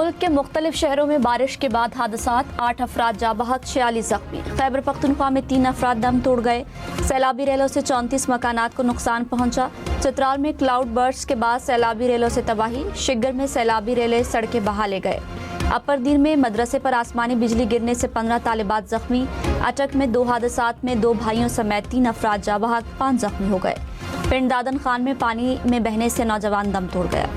मुल्क के मुख्तलिफ शहरों में बारिश के बाद हादसात, 8 अफराद जाँ बहक, 46 जख्मी। खैबर पख्तूनख्वा में 3 अफराद दम तोड़ गए। सैलाबी रेलों से 34 मकानात को नुकसान पहुंचा। चित्राल में क्लाउड बर्स्ट के बाद सैलाबी रेलों से तबाही। शिगर में सैलाबी रेलें सड़कें बहा ले गए। अपरदीन में मदरसे पर आसमानी बिजली गिरने से 15 तालिबात जख्मी। अटक में 2 हादसात में 2 भाइयों समेत 3 अफराद जाँ बहक, 5 जख्मी हो गए। पिंड दादन खान में पानी में बहने से नौजवान दम तोड़ गया।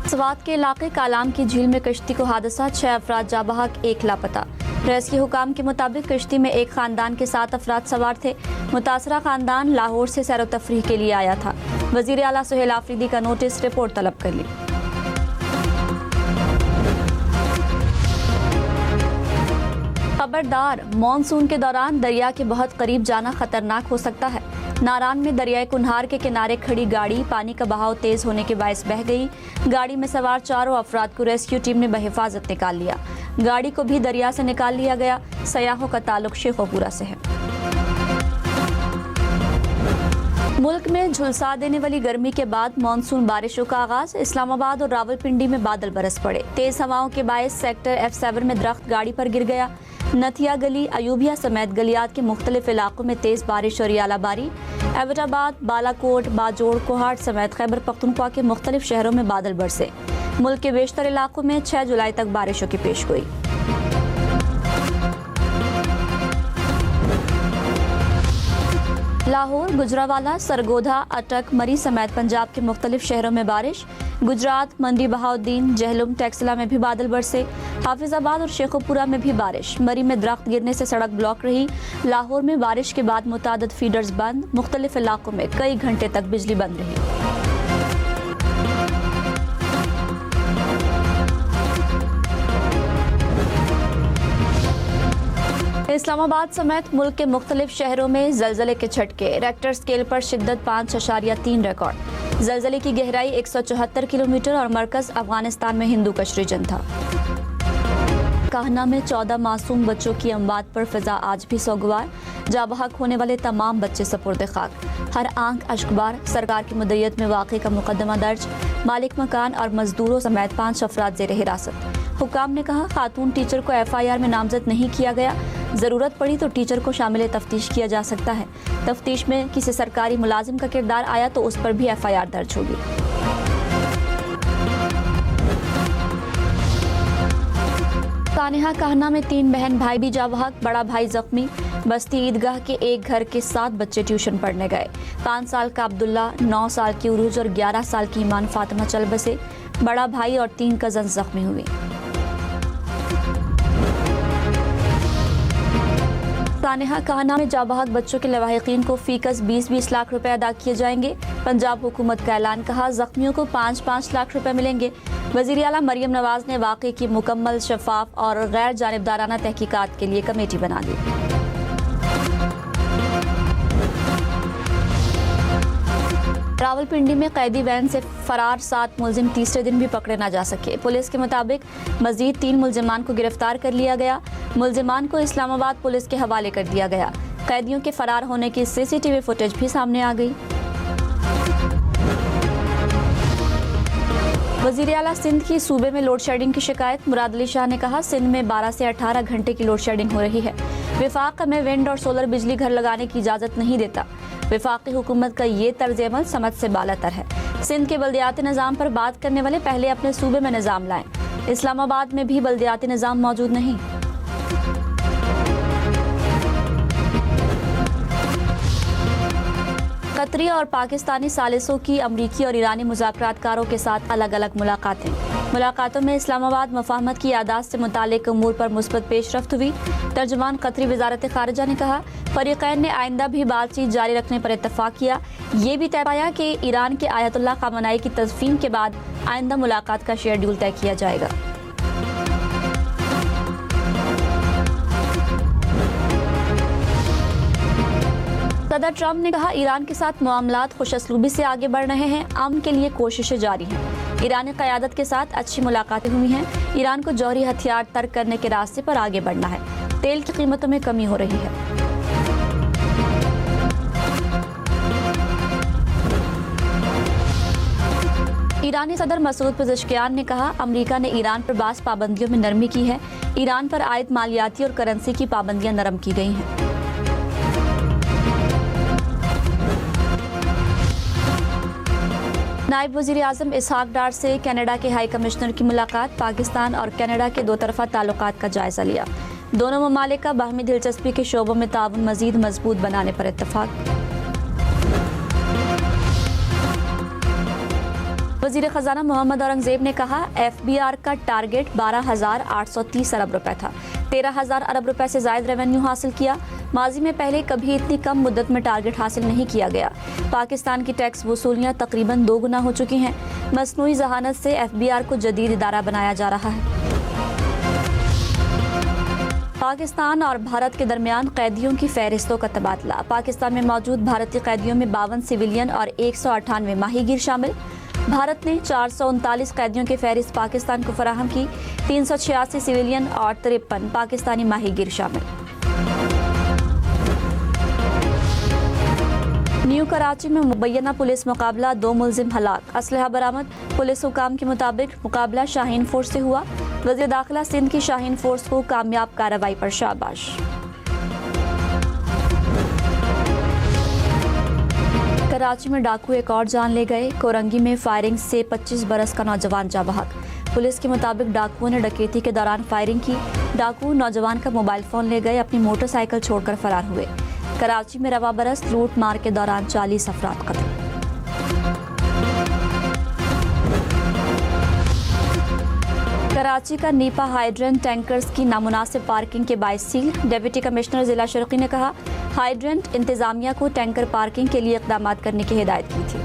स्वात के इलाके कालाम की झील में कश्ती को हादसा, 6 अफराद जाँ बहक, 1 लापता। रेस्क्यू हुकाम के मुताबिक कश्ती में एक खानदान के 7 अफराद सवार थे। मुतासरा खानदान लाहौर से सैर व तफरीह के लिए आया था। वजीर आला सुहेल आफरीदी का नोटिस, रिपोर्ट तलब कर ली। खबरदार, मॉनसून के दौरान दरिया के बहुत करीब जाना खतरनाक हो सकता है। नारान में दरियाए कुन्हार के किनारे खड़ी गाड़ी पानी का बहाव तेज होने के बायस बह गई। गाड़ी में सवार 4 अफराद को रेस्क्यू टीम ने बहिफाजत निकाल लिया। गाड़ी को भी दरिया से निकाल लिया गया। सयाहों का ताल्लुक शेखोपुरा से है। मुल्क में झुलसा देने वाली गर्मी के बाद मानसून बारिशों का आगाज। इस्लामाबाद और रावलपिंडी में बादल बरस पड़े। तेज हवाओं के बायस सेक्टर F7 में दरख्त गाड़ी पर गिर गया। नथिया गली, अयूबिया समेत गलियात के मुख्तलिफ इलाकों में तेज बारिश और यालाबारी। एबटाबाद, बालाकोट, बाजोड़, कोहाट समेत खैबर पख्तूनख्वा के मुख्तलिफ शहरों में बादल बरसे। मुल्क के बेशतर इलाकों में 6 जुलाई तक बारिशों की पेशगोई। लाहौर, गुजरावाला, सरगोधा, अटक, मरी समेत पंजाब के मुख्तलिफ शहरों में बारिश। गुजरात, मंडी बहाउद्दीन, जहलुम, टेक्सला में भी बादल बरसे। हाफिजाबाद और शेखोपुरा में भी बारिश। मरी में दरख्त गिरने से सड़क ब्लॉक रही। लाहौर में बारिश के बाद मुतादिद फीडर्स बंद। मुख्तलिफ इलाकों में कई घंटे तक बिजली बंद रही। इस्लामाबाद समेत मुल्क के मुख्तलिफ शहरों में जलजले के झटके। रेक्टर स्केल पर शिद्दत 5.3 रिकॉर्ड। जलजले की गहराई 174 किलोमीटर और मरकज अफगानिस्तान में हिंदू कश रीजन था। काहना में 14 मासूम बच्चों की अमवात पर फिजा आज भी सोगवार। जाँ बहक होने वाले तमाम बच्चे सपुर्द खाक। हर आंख अश्कबार। सरकार की मुद्दत में वाक़े का मुकदमा दर्ज। मालिक मकान और मजदूरों समेत 5 अफराद ज़ेर हिरासत। हुकाम ने कहा, खातून टीचर को FIR में नामजद नहीं किया गया। ज़रूरत पड़ी तो टीचर को शामिल तफ्तीश किया जा सकता है। तफ्तीश में किसी सरकारी मुलाजिम का किरदार आया तो उस पर भी FIR दर्ज होगी। सानिहा काहना में 3 बहन भाई भी जाँ बहक, बड़ा भाई जख्मी। बस्ती ईदगाह के एक घर के 7 बच्चे ट्यूशन पढ़ने गए। 5 साल का अब्दुल्ला, 9 साल की उरूज और 11 साल की ईमान फातिमा चल बसे। बड़ा भाई और 3 कजन जख्मी हुए। सानिहा काहना में जाँ बहक बच्चों के लवाहिकीन को फीकस 20-20 लाख रुपए अदा किए जाएंगे। पंजाब हुकूमत का ऐलान, कहा जख्मियों को 5-5 लाख रुपए मिलेंगे। वज़ीर आला मरियम नवाज ने वाक़े की मुकम्मल, शफाफ और गैर जानिबदाराना तहकीकात के लिए कमेटी बना दी। रावलपिंडी में कैदी वैन से फरार 7 मुलजिम तीसरे दिन भी पकड़े न जा सके। पुलिस के मुताबिक मजीद 3 मुलजिमान को गिरफ्तार कर लिया गया। मुलजिमान को इस्लामाबाद पुलिस के हवाले कर दिया गया। कैदियों के फरार होने की CCTV फुटेज भी सामने आ गई। वज़ीर आला सिंध की सूबे में लोड शेडिंग की शिकायत। मुराद अली शाह ने कहा, सिंध में 12 से 18 घंटे की लोड शेडिंग हो रही है। विफाक में विंड और सोलर बिजली घर लगाने की इजाज़त नहीं देता। विफाकी हुकूमत का ये तर्ज अमल समझ से बालातर है। सिंध के बल्दियाती निज़ाम पर बात करने वाले पहले अपने सूबे में निज़ाम लाएं। इस्लामाबाद में भी बल्दियाती निज़ाम मौजूद नहीं। कतरी और पाकिस्तानी सालिसों की अमरीकी और ईरानी मुज़ाकरातकारों के साथ अलग अलग मुलाकातें। मुलाकातों में इस्लामाबाद मफाहमत की यादाश्त से मुतालिक उमूर पर मुस्बत पेशरफ्त हुई। तर्जुमान कतरी वज़ारत ख़ारिजा ने कहा, फ़रीक़ैन ने आइंदा भी बातचीत जारी रखने पर इत्तफ़ाक़ किया। ये भी तय पाया कि ईरान के आयतुल्लाह ख़ामेनी की तस्फ़ीम के बाद आइंदा मुलाकात का शेड्यूल तय किया जाएगा। सदर ट्रंप ने कहा, ईरान के साथ मामलात खुशअस्लूबी से आगे बढ़ रहे हैं। अमन के लिए कोशिशें जारी हैं। ईरानी क़यादत के साथ अच्छी मुलाकातें हुई हैं। ईरान को जौहरी हथियार तर्क करने के रास्ते पर आगे बढ़ना है। तेल की कीमतों में कमी हो रही है। ईरानी सदर मसूद पेज़ेश्कियान ने कहा, अमेरिका ने ईरान पर बास पाबंदियों में नरमी की है। ईरान पर आयद मालियाती और करेंसी की पाबंदियां नरम की गई हैं। नायब वज़ीर आज़म इसहाक डार से कनाडा के हाई कमिश्नर की मुलाकात। पाकिस्तान और कनाडा के दो तरफ़ा ताल्लुकात का जायज़ा लिया। दोनों ममालिक का बाहमी दिलचस्पी के शोबों में ताउन मज़ीद मजबूत बनाने पर इत्तफ़ाक़। वज़ीर ख़ज़ाना मोहम्मद औरंगज़ेब ने कहा, FBR का टारगेट 12,830 अरब रुपए था। 13,000 अरब रुपए से ज़ायद रेवेन्यू हासिल किया। माजी में पहले कभी इतनी कम मुद्दत में टारगेट हासिल नहीं किया गया। पाकिस्तान की टैक्स वसूलियाँ तकरीबन 2 गुना हो चुकी हैं। मसनूई ज़हानत से FBR को जदीद इदारा बनाया जा रहा है। पाकिस्तान और भारत के दरमियान कैदियों की फहरिस्तों का तबादला। पाकिस्तान में मौजूद भारतीय कैदियों में 52 सिविलियन और 198 माहीगीर शामिल। भारत ने 439 कैदियों की फहरिस्त पाकिस्तान को फराहम की। 386 सिविलियन और 53 पाकिस्तानी माहीगीर शामिल। न्यू कराची में मुबैना पुलिस मुकाबला, 2 मुलजिम हलाक, असलहा बरामद। पुलिस हुकाम के मुताबिक मुकाबला शाहीन फोर्स से हुआ। वज़ीर दाखिला सिंध की शाहीन फोर्स को कामयाब कार्रवाई पर शाबाश। कराची में डाकू एक और जान ले गए। कोरंगी में फायरिंग से 25 बरस का नौजवान जा बहक। पुलिस के मुताबिक डाकुओं ने डकैती के दौरान फायरिंग की। डाकू नौजवान का मोबाइल फ़ोन ले गए, अपनी मोटरसाइकिल छोड़कर फरार हुए। कराची में रवा बरस लूट मार के दौरान 40 अफराद कत्ल। कराची का नीपा हाइड्रेंट टैंकर्स की नामुनासिब पार्किंग के बाइस सील। डिप्टी कमिश्नर जिला शर्की ने कहा, हाइड्रेंट इंतजामिया को टैंकर पार्किंग के लिए इक़दाम करने की हिदायत की थी।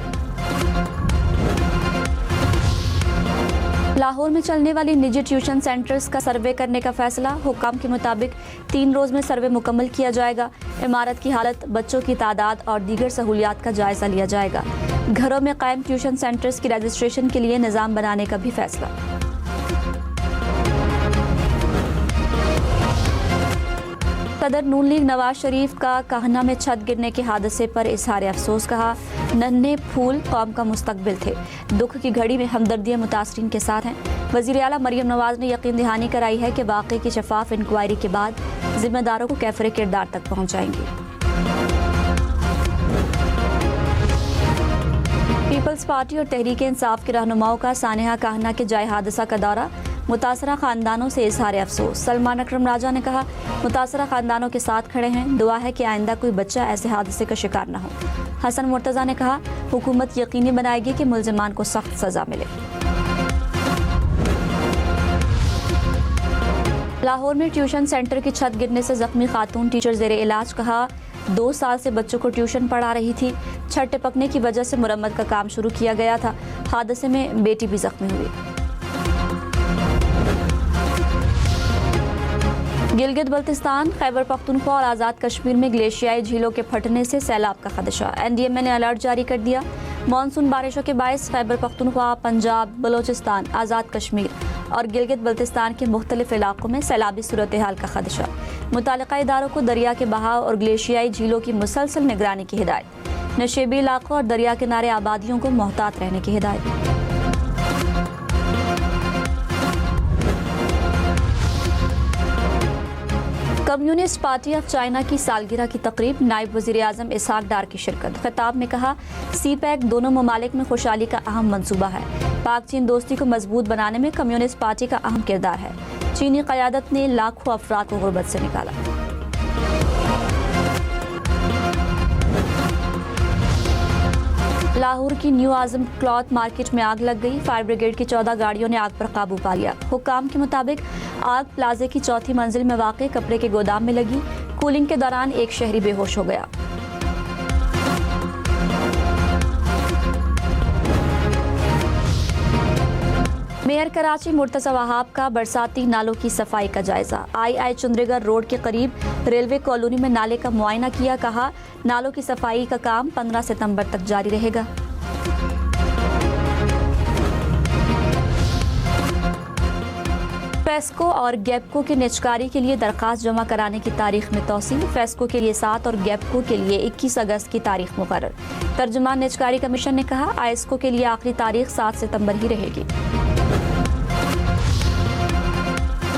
लाहौर में चलने वाली निजी ट्यूशन सेंटर्स का सर्वे करने का फैसला। हुकाम के मुताबिक 3 रोज में सर्वे मुकम्मल किया जाएगा। इमारत की हालत, बच्चों की तादाद और दीगर सहूलियात का जायजा लिया जाएगा। घरों में कायम ट्यूशन सेंटर्स की रजिस्ट्रेशन के लिए निज़ाम बनाने का भी फैसला। सदर नून लीग नवाज शरीफ का काहना में छत गिरने के हादसे पर इजहार अफसोस। कहा, नन्हे फूल कौम का मुस्तकबिल थे। दुख की घड़ी में हमदर्दियाँ मुतासरीन के साथ हैं। वज़ीर आला मरियम नवाज ने यकीन दहानी कराई है कि वाक़े की शफाफ इंक्वायरी के बाद जिम्मेदारों को कैफरे किरदार तक पहुँचाएंगे। पीपल्स पार्टी और तहरीक इंसाफ के रहनुमाओं का सानेहा काहना के जाए हादसा का दौरा। मुतासरा खानदानों से इजहार अफसोस। सलमान अकरम राजा ने कहा, मुतासरा खानदानों के साथ खड़े हैं। दुआ है कि आइंदा कोई बच्चा ऐसे हादसे का शिकार न हो। हसन मुर्तज़ा ने कहा, हुकूमत यकीनी बनाएगी कि मुल्ज़िमान को सख्त सजा मिले। लाहौर में ट्यूशन सेंटर की छत गिरने से जख्मी खातून टीचर ज़ेरे इलाज। कहा, 2 साल से बच्चों को ट्यूशन पढ़ा रही थी। छत टिपकने की वजह से मुरम्मत का काम शुरू किया गया था। हादसे में बेटी भी जख्मी हुई। गिलगित बल्तिस्तान, खैबर पख्तूनख्वा और आज़ाद कश्मीर में ग्लेशियाई झीलों के फटने से सैलाब का खदशा। NDMA ने अलर्ट जारी कर दिया। मानसून बारिशों के बायस खैबर पख्तूनख्वा, पंजाब, बलोचिस्तान, आज़ाद कश्मीर और गिलगित बल्तिस्तान के मुख्तलिफ इलाकों में सैलाबी सूरत हाल का खदशा। मुतालिका इदारों को दरिया के बहाव और ग्लेशियाई झीलों की मुसलसल निगरानी की हिदायत। नशेबी इलाकों और दरिया किनारे आबादियों को मोहतात रहने की हिदायत। कम्युनिस्ट पार्टी ऑफ चाइना की सालगिरह की तकरीब। नायब वज़ीर आज़म इसहाक डार की शिरकत। खिताब में कहा, CPEC दोनों ममालिक में खुशहाली का अहम मंसूबा है। पाक चीन दोस्ती को मजबूत बनाने में कम्युनिस्ट पार्टी का अहम किरदार है। चीनी क़यादत ने लाखों अफराद को गुर्बत से निकाला। लाहौर की न्यू आज़म क्लॉथ मार्केट में आग लग गई। फायर ब्रिगेड की 14 गाड़ियों ने आग पर काबू पा लिया। हुकाम के मुताबिक आग प्लाजे की 4थी मंजिल में वाक़े कपड़े के गोदाम में लगी। कूलिंग के दौरान एक शहरी बेहोश हो गया। मेयर कराची मुर्तज़ा वहाब का बरसाती नालों की सफाई का जायजा। आई चुंद्रीगढ़ रोड के करीब रेलवे कॉलोनी में नाले का मुआयना किया। कहा, नालों की सफाई का काम 15 सितंबर तक जारी रहेगा। फेस्को और गैपको की निजकारी के लिए दरखास्त जमा कराने की तारीख में तौसील। फेस्को के लिए 7 और गैपको के लिए 21 अगस्त की तारीख मुकर्रर। तर्जुमान निजकारी कमीशन ने कहा, आईएसको के लिए आखिरी तारीख 7 सितंबर ही रहेगी।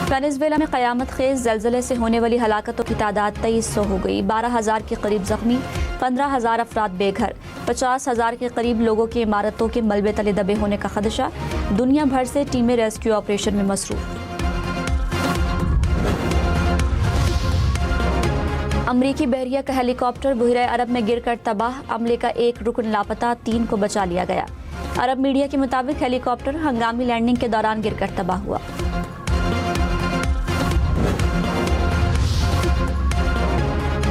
वेनेजुएला में क़यामत खेज ज़लज़ले से होने वाली हलाकतों की तादाद 2300 हो गई। 12,000 के करीब जख्मी, 15,000 अफराद बेघर, 50,000 के करीब लोगों की इमारतों के मलबे तले दबे होने का खदशा। दुनिया भर से टीमें रेस्क्यू ऑपरेशन में मसरूफ। अमरीकी बहरिया का हेलीकॉप्टर बहरे अरब में गिरकर तबाह। अमले का एक रुकन लापता, 3 को बचा लिया गया। अरब मीडिया के मुताबिक हेलीकॉप्टर हंगामी लैंडिंग के दौरान गिरकर तबाह हुआ।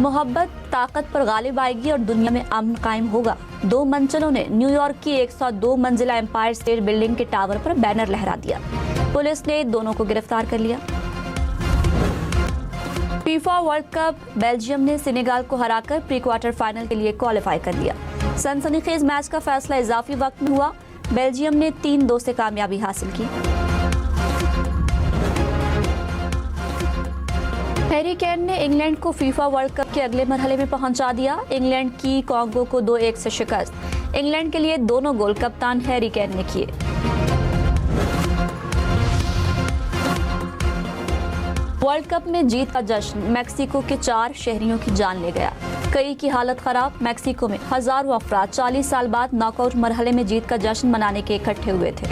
मोहब्बत ताकत पर गालिब आएगी और दुनिया में अमन कायम होगा। 2 मंचलों ने न्यूयॉर्क की 102 मंजिला एम्पायर स्टेट बिल्डिंग के टावर पर बैनर लहरा दिया। पुलिस ने दोनों को गिरफ्तार कर लिया। फीफा वर्ल्ड कप, बेल्जियम ने सेनेगाल को हराकर प्री क्वार्टर फाइनल के लिए क्वालिफाई कर लिया। सनसनीखेज मैच का फैसला इजाफी वक्त में हुआ। बेल्जियम ने 3-2 से कामयाबी हासिल की। हैरी केन ने इंग्लैंड को फीफा वर्ल्ड कप के अगले मरहले में पहुंचा दिया। इंग्लैंड की कॉन्गो को 2-1 से शिकस्त। इंग्लैंड के लिए दोनों गोल कप्तान हैरी केन ने किए। वर्ल्ड कप में जीत का जश्न मैक्सिको के 4 शहरियों की जान ले गया। कई की हालत खराब। मैक्सिको में हजारों अफराद 40 साल बाद नॉकआउट मरहले में जीत का जश्न मनाने के इकट्ठे हुए थे।